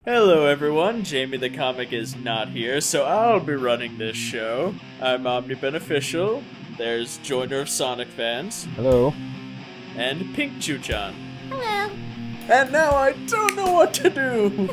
Hello everyone, Jamiethecomic is not here, so I'll be running this show. I'm Omni Beneficial, there's Joiner of Sonic Fans, Hello. and Pink Chuchan. Hello. And now I don't know what to do!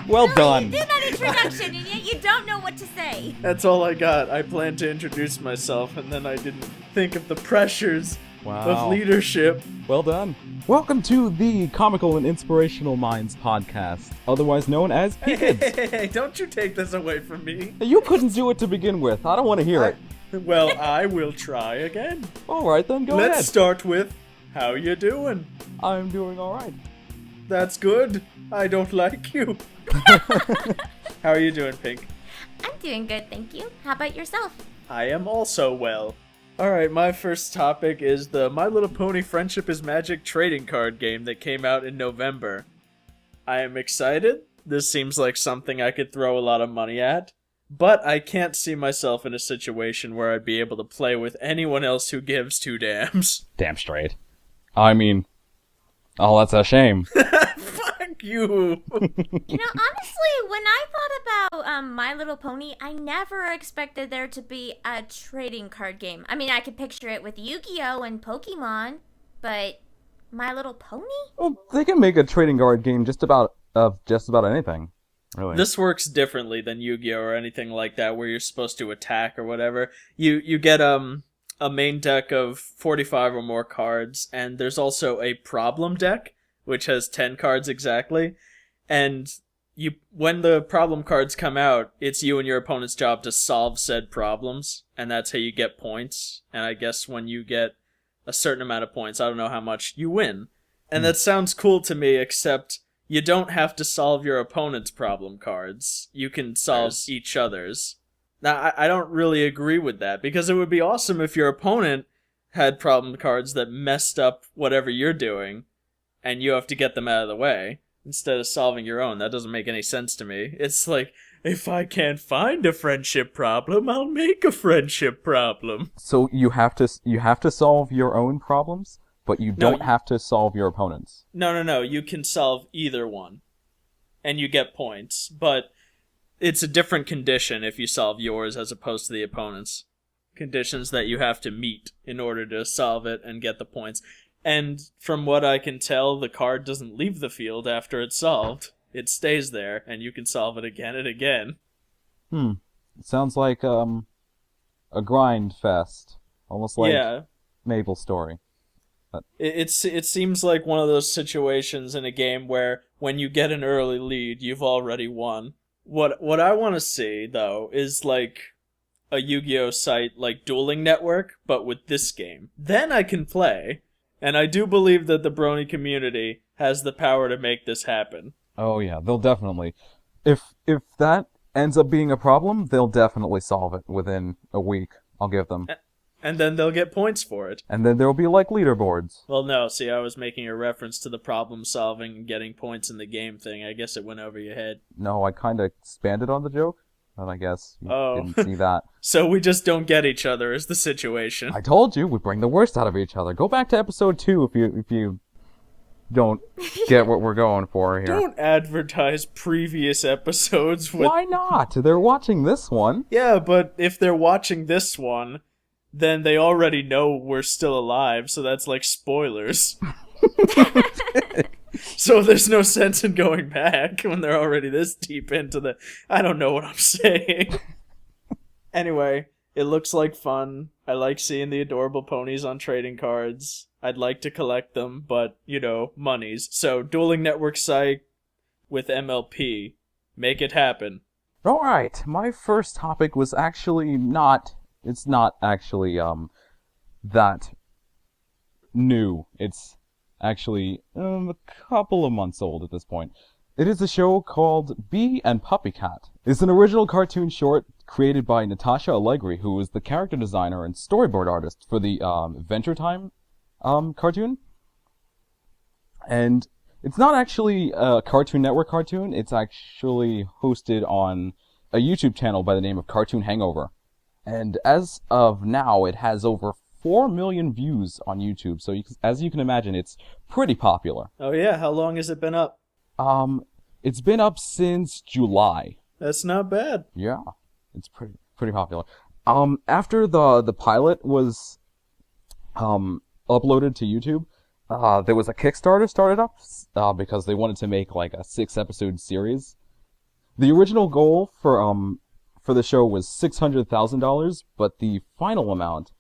Well done. You do that introduction and yet you don't know what to say. That's all I got. I planned to introduce myself, and then I didn't think of the pressures of leadership. Well done. Welcome to the Comical and Inspirational Minds podcast, otherwise known as Caiminds. Hey, don't you take this away from me. You couldn't do it to begin with. I don't want to hear it. Well, I will try again. Alright then, go ahead. Let's start with, how you doing? I'm doing alright. That's good. I don't like you. How are you doing, Pink? I'm doing good, thank you. How about yourself? I am also well. Alright, my first topic is the My Little Pony Friendship is Magic trading card game that came out in November. I am excited. This seems like something I could throw a lot of money at. But I can't see myself in a situation where I'd be able to play with anyone else who gives two damns. Damn straight. I mean, oh, that's a shame. Fuck you! You know, honestly, when I thought about My Little Pony, I never expected there to be a trading card game. I mean, I could picture it with Yu-Gi-Oh! And Pokemon, but My Little Pony? Well, they can make a trading card game just about anything. Really. This works differently than Yu-Gi-Oh! Or anything like that, where you're supposed to attack or whatever. You get a main deck of 45 or more cards, and there's also a problem deck, which has 10 cards exactly, and when the problem cards come out, it's you and your opponent's job to solve said problems, and that's how you get points, and I guess when you get a certain amount of points, I don't know how much, you win. And that sounds cool to me, except you don't have to solve your opponent's problem cards. You can solve each other's. Now, I don't really agree with that, because it would be awesome if your opponent had problem cards that messed up whatever you're doing, and you have to get them out of the way, instead of solving your own. That doesn't make any sense to me. It's like, if I can't find a friendship problem, I'll make a friendship problem. So you have to solve your own problems, but you don't have to solve your opponent's. No. You can solve either one, and you get points, but it's a different condition if you solve yours as opposed to the opponent's. Conditions that you have to meet in order to solve it and get the points. And from what I can tell, the card doesn't leave the field after it's solved. It stays there, and you can solve it again and again. It sounds like a grind fest, almost like Mabel's story. It seems like one of those situations in a game where when you get an early lead, you've already won. What I want to see, though, is like a Yu-Gi-Oh! Site like Dueling Network, but with this game. Then I can play, and I do believe that the Brony community has the power to make this happen. Oh yeah, they'll definitely. If that ends up being a problem, they'll definitely solve it within a week. I'll give them. And then they'll get points for it. And then there'll be like leaderboards. Well, no, see, I was making a reference to the problem solving and getting points in the game thing. I guess it went over your head. No, I kind of expanded on the joke, but I guess you didn't see that. So we just don't get each other is the situation. I told you, we bring the worst out of each other. Go back to episode 2 if you don't get what we're going for here. Don't advertise previous episodes with... Why not? They're watching this one. Yeah, but if they're watching this one, then they already know we're still alive, so that's like spoilers. So there's no sense in going back when they're already this deep into the... I don't know what I'm saying. Anyway, it looks like fun. I like seeing the adorable ponies on trading cards. I'd like to collect them, but, monies. So, Dueling Network site with MLP. Make it happen. Alright, my first topic was actually not... It's not actually, that new. It's actually a couple of months old at this point. It is a show called Bee and Puppycat. It's an original cartoon short created by Natasha Allegri, who is the character designer and storyboard artist for the Adventure Time cartoon. And it's not actually a Cartoon Network cartoon, it's actually hosted on a YouTube channel by the name of Cartoon Hangover. And as of now, it has over 4 million views on YouTube, so as you can imagine, it's pretty popular. Oh yeah, how long has it been up? It's been up since July. That's not bad. Yeah, it's pretty popular. After the pilot was uploaded to YouTube, there was a Kickstarter started up because they wanted to make like a 6-episode series. The original goal for the show was $600,000, but the final amount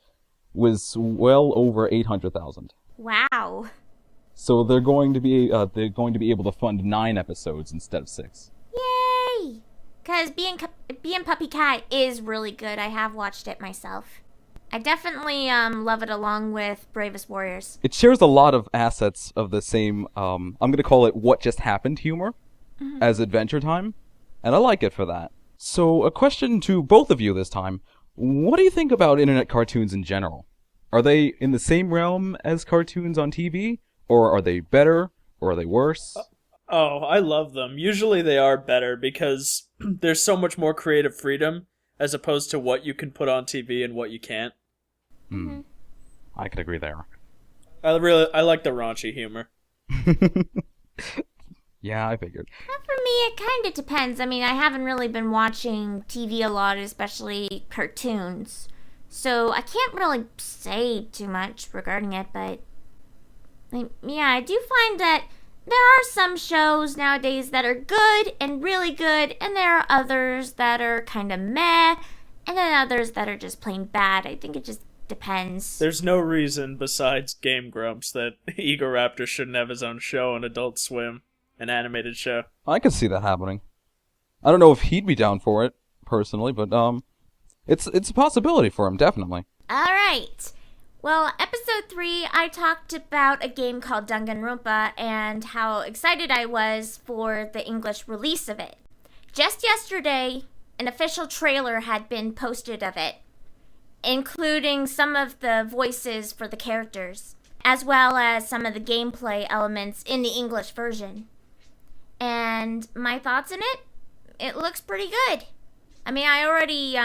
was well over $800,000. Wow. So they're going to be able to fund 9 episodes instead of 6. Yay! Because being Puppy Cat is really good. I have watched it myself. I definitely love it along with Bravest Warriors. It shares a lot of assets of the same, I'm going to call it what just happened humor as Adventure Time, and I like it for that. So a question to both of you this time. What do you think about internet cartoons in general? Are they in the same realm as cartoons on TV? Or are they better? Or are they worse? Oh, I love them. Usually they are better because there's so much more creative freedom as opposed to what you can put on TV and what you can't. I could agree there. I like the raunchy humor. Yeah, I figured. Well, for me, it kind of depends. I mean, I haven't really been watching TV a lot, especially cartoons. So I can't really say too much regarding it, but yeah, I do find that there are some shows nowadays that are good and really good, and there are others that are kind of meh, and then others that are just plain bad. I think it just depends. There's no reason besides Game Grumps that Egoraptor shouldn't have his own show on Adult Swim, an animated show. I could see that happening. I don't know if he'd be down for it, personally, but it's a possibility for him, definitely. Alright. Well, episode 3, I talked about a game called Dangan Ronpa and how excited I was for the English release of it. Just yesterday, an official trailer had been posted of it, including some of the voices for the characters, as well as some of the gameplay elements in the English version. And my thoughts in it? It looks pretty good. I mean, I already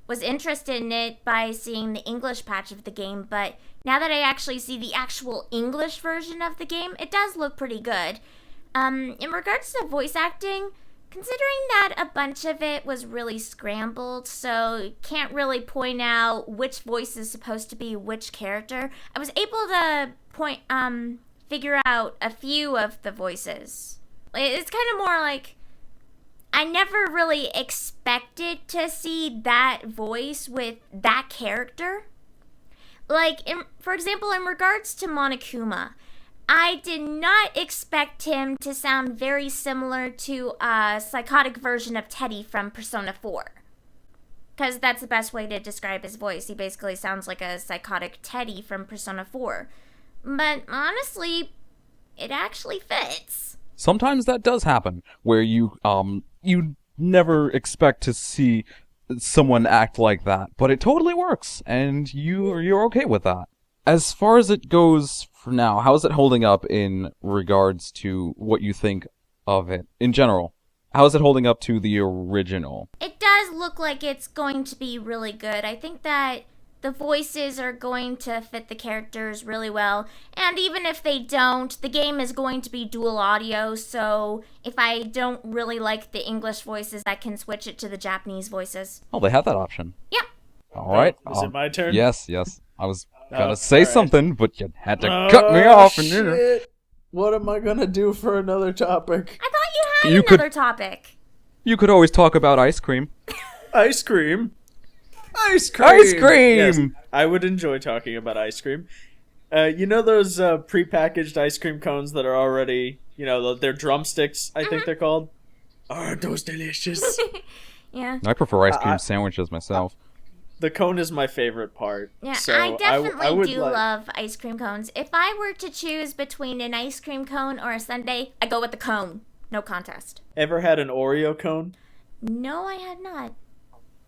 was interested in it by seeing the English patch of the game, but now that I actually see the actual English version of the game, it does look pretty good. In regards to voice acting, considering that a bunch of it was really scrambled, so can't really point out which voice is supposed to be which character, I was able to figure out a few of the voices. It's kind of more like I never really expected to see that voice with that character. Like, for example, in regards to Monokuma, I did not expect him to sound very similar to a psychotic version of Teddy from Persona 4. Because that's the best way to describe his voice. He basically sounds like a psychotic Teddy from Persona 4. But honestly, it actually fits. Sometimes that does happen, where you never expect to see someone act like that, but it totally works, and you're okay with that. As far as it goes for now, how is it holding up in regards to what you think of it in general? How is it holding up to the original? It does look like it's going to be really good. I think that the voices are going to fit the characters really well. And even if they don't, the game is going to be dual audio, so if I don't really like the English voices, I can switch it to the Japanese voices. Oh, they have that option. Yep. All right. Is it my turn? Yes. I was gonna say right. something, but you had to cut me off. Shit. What am I gonna do for another topic? I thought you had another topic. You could always talk about ice cream. Ice cream? Ice cream! Ice cream! Yes, I would enjoy talking about ice cream. You know those prepackaged ice cream cones that are already, they're drumsticks, I think they're called? Aren't those delicious? Yeah. I prefer ice cream sandwiches myself. The cone is my favorite part. Yeah, so I definitely would love ice cream cones. If I were to choose between an ice cream cone or a sundae, I go with the cone. No contest. Ever had an Oreo cone? No, I had not.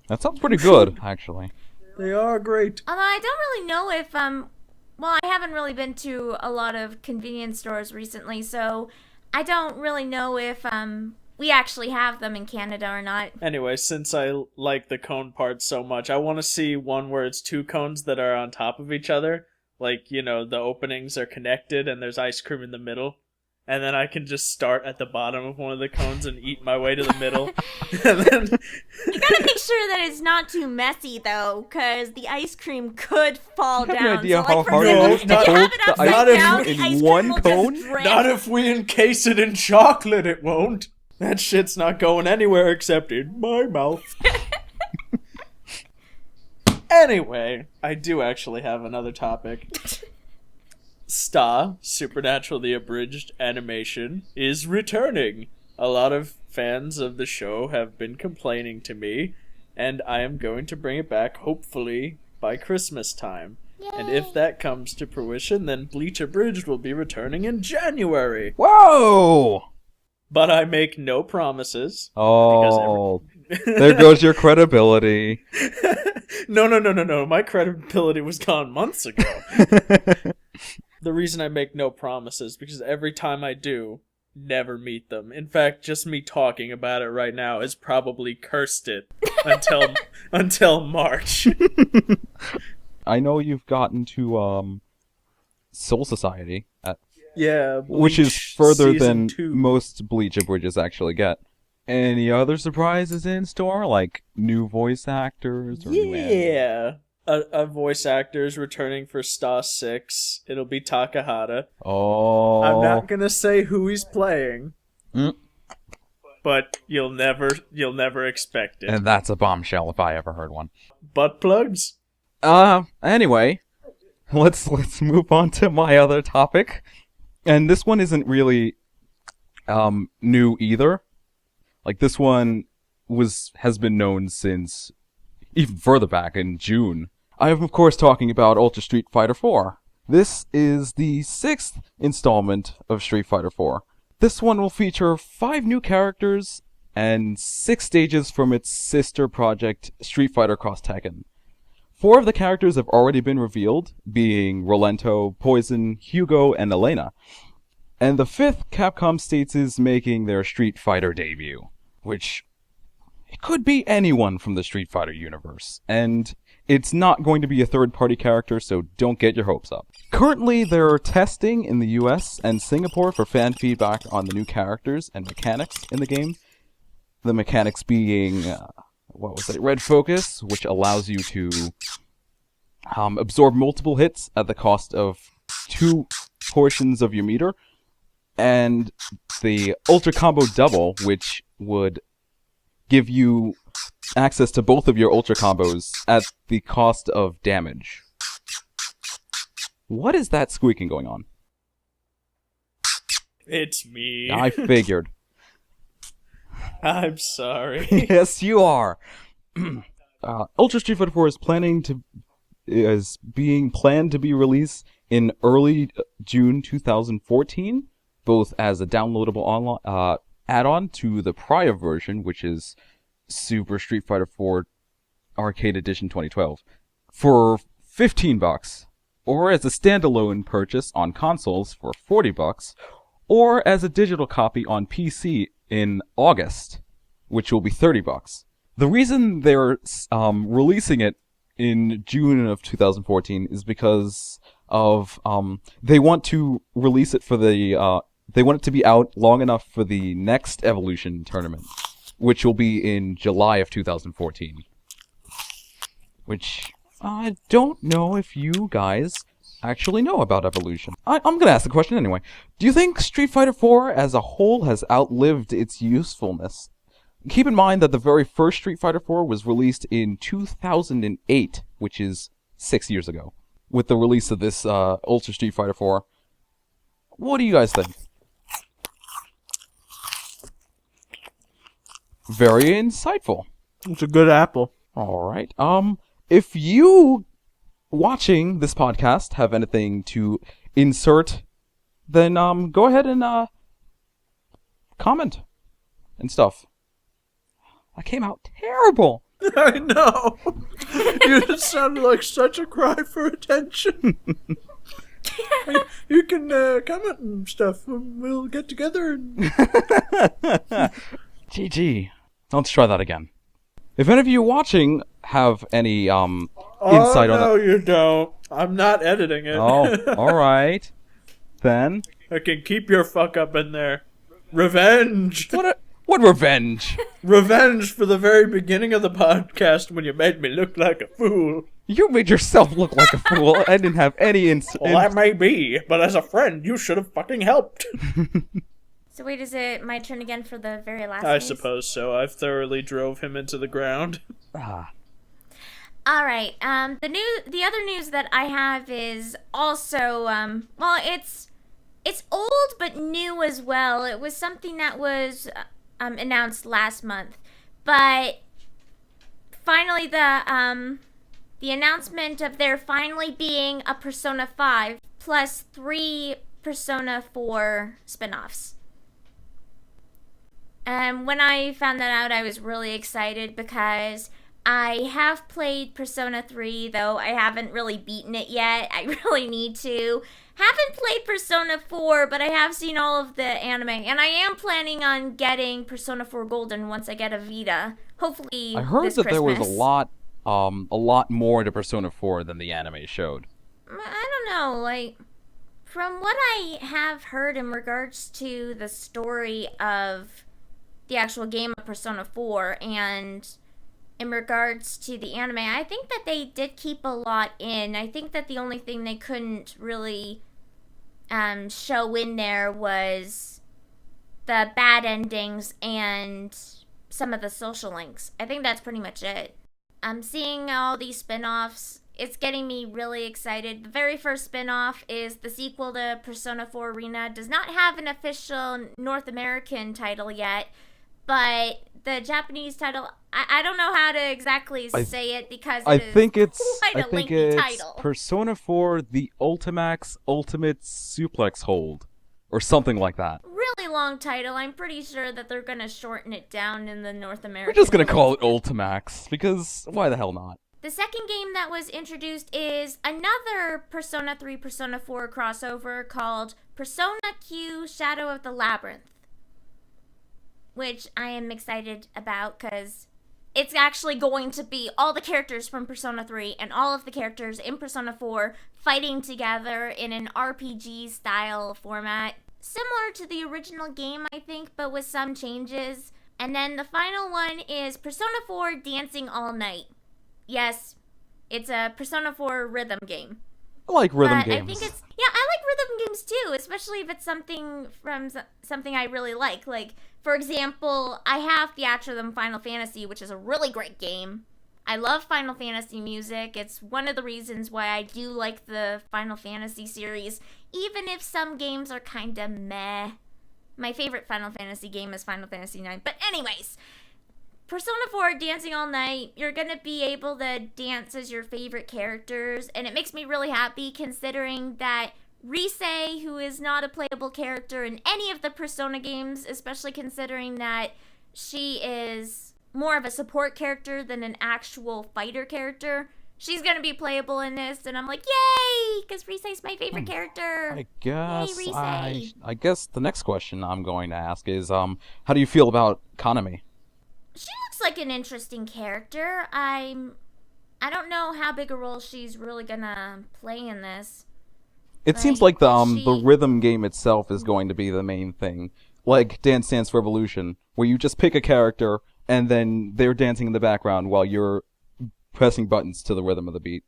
That sounds pretty good, actually. They are great. Although I don't really know if, I haven't really been to a lot of convenience stores recently, so I don't really know if, we actually have them in Canada or not. Anyway, since I like the cone part so much, I want to see one where it's 2 cones that are on top of each other. Like, the openings are connected and there's ice cream in the middle. and then I can just start at the bottom of one of the cones and eat my way to the middle. And then You gotta make sure that it's not too messy, though, because the ice cream could fall You have down. any idea so, how like, for hard example, it if is you to have hold it the upside ice down, cream the in ice one cream will cone? just drip. not if we encase it in chocolate, it won't. That shit's not going anywhere except in my mouth. Anyway, I do actually have another topic. Supernatural the Abridged animation, is returning. A lot of fans of the show have been complaining to me, and I am going to bring it back, hopefully, by Christmas time. And if that comes to fruition, then Bleach Abridged will be returning in January. Whoa! But I make no promises. Oh, there goes your credibility. No. My credibility was gone months ago. The reason I make no promises because every time I do, never meet them. In fact, just me talking about it right now has probably cursed it until March. I know you've gotten to Soul Society, Yeah, which is Bleach further Season than 2. most Bleach Abridges actually get. Any other surprises in store, like new voice actors? Or new anime? Yeah. A voice actor is returning for Star 6. It'll be Takahata. Oh, I'm not gonna say who he's playing, Mm. but you'll never expect it. And that's a bombshell if I ever heard one. Butt plugs? Anyway, let's move on to my other topic. And this one isn't really new either. Like this one has been known since even further back in June. I am of course talking about Ultra Street Fighter 4. This is the 6th installment of Street Fighter 4. This one will feature 5 new characters and 6 stages from its sister project Street Fighter Cross Tekken. 4 of the characters have already been revealed, being Rolento, Poison, Hugo, and Elena. And the 5th, Capcom states, is making their Street Fighter debut, which it could be anyone from the Street Fighter universe, and it's not going to be a third-party character, so don't get your hopes up. Currently, they're testing in the US and Singapore for fan feedback on the new characters and mechanics in the game. The mechanics being, Red Focus, which allows you to absorb multiple hits at the cost of 2 portions of your meter, and the Ultra Combo Double, which would give you access to both of your Ultra Combos at the cost of damage. What is that squeaking going on? It's me. I figured. I'm sorry. Yes, you are. Ultra Street Fighter 4 is being planned to be released in early June 2014, both as a downloadable add-on to the prior version, which is Super Street Fighter 4 Arcade Edition 2012, for $15, or as a standalone purchase on consoles for $40, or as a digital copy on PC in August, which will be $30. The reason they're releasing it in June of 2014 is because of they want to release it for they want it to be out long enough for the next Evolution tournament, which will be in July of 2014. Which I don't know if you guys actually know about Evolution. I'm going to ask the question anyway. Do you think Street Fighter 4 as a whole has outlived its usefulness? Keep in mind that the very first Street Fighter 4 was released in 2008, which is 6 years ago. With the release of this Ultra Street Fighter 4, what do you guys think? Very insightful. It's a good apple. Alright, if you watching this podcast have anything to insert, then go ahead and comment and stuff. That came out terrible. I know. You just sounded like such a cry for attention. You can comment and stuff. We'll get together and... GG. Let's try that again. If any of you watching have any insight on that... No, you don't. I'm not editing it. Oh, alright. Then, I can keep your fuck up in there. Revenge! What revenge? Revenge for the very beginning of the podcast when you made me look like a fool. You made yourself look like a fool. I didn't have any Well, that may be, but as a friend, you should have fucking helped. So wait, is it my turn again for the very last I news? suppose so. I've thoroughly drove him into the ground. All right. The other news that I have is also it's old but new as well. It was something that was announced last month, but finally the announcement of there finally being a Persona 5 plus 3 Persona 4 spin-offs. And when I found that out, I was really excited because I have played Persona 3, though I haven't really beaten it yet. I really need to. Haven't played Persona 4, but I have seen all of the anime, and I am planning on getting Persona 4 Golden once I get a Vita. Hopefully I heard this that there was Christmas. a lot more to Persona 4 than the anime showed. I don't know, like, from what I have heard in regards to the story of the actual game of Persona 4 and in regards to the anime, I think that they did keep a lot in. I think that the only thing they couldn't really show in there was the bad endings and some of the social links. I think that's pretty much it. I'm seeing all these spin-offs. It's getting me really excited. The very first spin-off is the sequel to Persona 4 Arena. Does not have an official North American title yet, but the Japanese title, I don't know how to exactly say it because I think it's lengthy title. Persona 4 The Ultimax Ultimate Suplex Hold, or something like that. Really long title. I'm pretty sure that they're gonna shorten it down in the North American. We're just gonna call it Ultimax, because why the hell not? The second game that was introduced is another Persona 3 Persona 4 crossover called Persona Q Shadow of the Labyrinth, which I am excited about because it's actually going to be all the characters from Persona 3 and all of the characters in Persona 4 fighting together in an RPG style format. Similar to the original game, I think, but with some changes. And then the final one is Persona 4 Dancing All Night. Yes, it's a Persona 4 rhythm game. I like rhythm But games. I think it's I like rhythm games too, especially if it's something from something I really like. Like, for example, I have Theatrhythm Final Fantasy, which is a really great game. I love Final Fantasy music. It's one of the reasons why I do like the Final Fantasy series, even if some games are kind of meh. My favorite Final Fantasy game is Final Fantasy 9. But anyways, Persona 4 Dancing All Night, you're going to be able to dance as your favorite characters, and it makes me really happy considering that Rise, who is not a playable character in any of the Persona games, especially considering that she is more of a support character than an actual fighter character, she's going to be playable in this, and I'm like, yay, because Rise's my favorite character. I guess Yay, Rise. I guess the next question I'm going to ask is how do you feel about Kaname? She looks like an interesting character. I don't know how big a role she's really gonna play in this. It seems like the rhythm game itself is going to be the main thing, like Dance Dance Revolution, where you just pick a character and then they're dancing in the background while you're pressing buttons to the rhythm of the beat.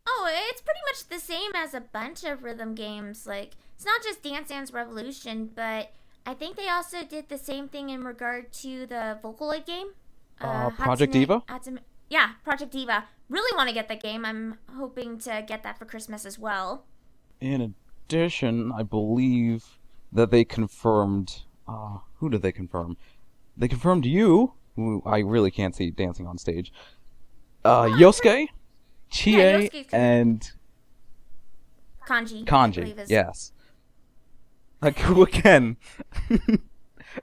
Oh, it's pretty much the same as a bunch of rhythm games. Like, it's not just Dance Dance Revolution, but I think they also did the same thing in regard to the Vocaloid game. Project Diva? Yeah, Project Diva. Really want to get that game. I'm hoping to get that for Christmas as well. In addition, I believe that they confirmed... who did they confirm? They confirmed you, who I really can't see dancing on stage. Yosuke, Chie, and... Kanji. Kanji, yes. Like, who again?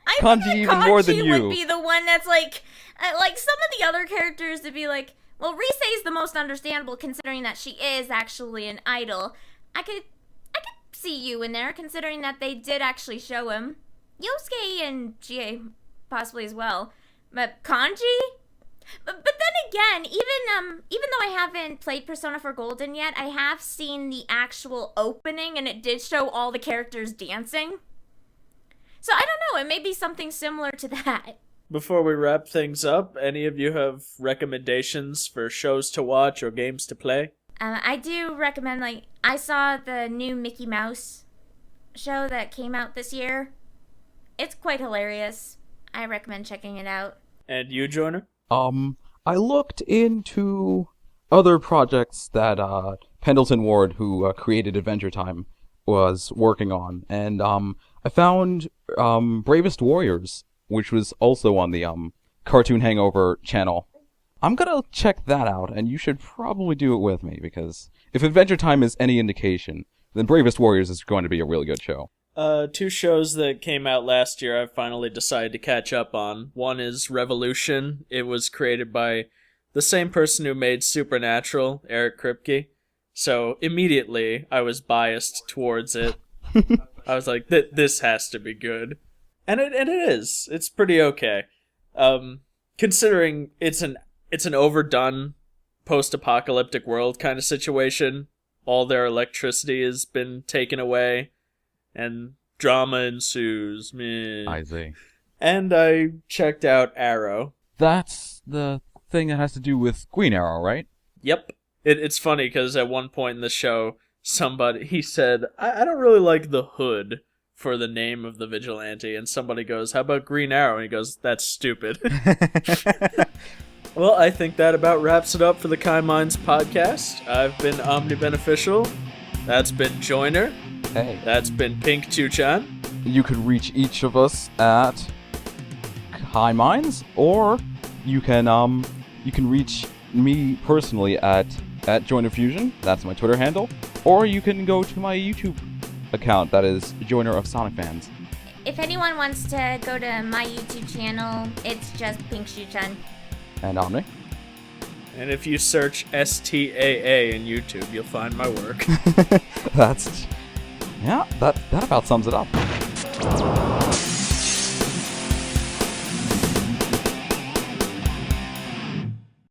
I Kanji think even more than you. would be the one that's like some of the other characters to be like, well, Rise is the most understandable considering that she is actually an idol. I could see you in there considering that they did actually show him. Yosuke and Chie possibly as well. But Kanji? But then again, even though I haven't played Persona 4 Golden yet, I have seen the actual opening, and it did show all the characters dancing. So I don't know, it may be something similar to that. Before we wrap things up, any of you have recommendations for shows to watch or games to play? I do recommend, I saw the new Mickey Mouse show that came out this year. It's quite hilarious. I recommend checking it out. And you, Joiner? I looked into other projects that Pendleton Ward, who created Adventure Time, was working on, and I found Bravest Warriors, which was also on the Cartoon Hangover channel. I'm gonna check that out, and you should probably do it with me, because if Adventure Time is any indication, then Bravest Warriors is going to be a really good show. Two shows that came out last year I've finally decided to catch up on. One is Revolution. It was created by the same person who made Supernatural, Eric Kripke. So immediately I was biased towards it. I was like, this has to be good. And it is. It's pretty okay. Considering it's an overdone post-apocalyptic world kind of situation. All their electricity has been taken away, and drama ensues. Meh. I see. And I checked out Arrow. That's the thing that has to do with Green Arrow, right? Yep. It's funny because at one point in the show, he said, I don't really like the hood for the name of the vigilante, and somebody goes, how about Green Arrow? And he goes, that's stupid. Well, I think that about wraps it up for the Caiminds podcast. I've been Omni Beneficial. That's been Joiner. Hey. That's been Pink Chuchan. You could reach each of us at Caiminds, or you can reach me personally at Joiner Fusion. That's my Twitter handle. Or you can go to my YouTube account. That is Joiner of Sonic Fans. If anyone wants to go to my YouTube channel, it's just Pink Chuchan. And Omni. And if you search STAA in YouTube, you'll find my work. That about sums it up.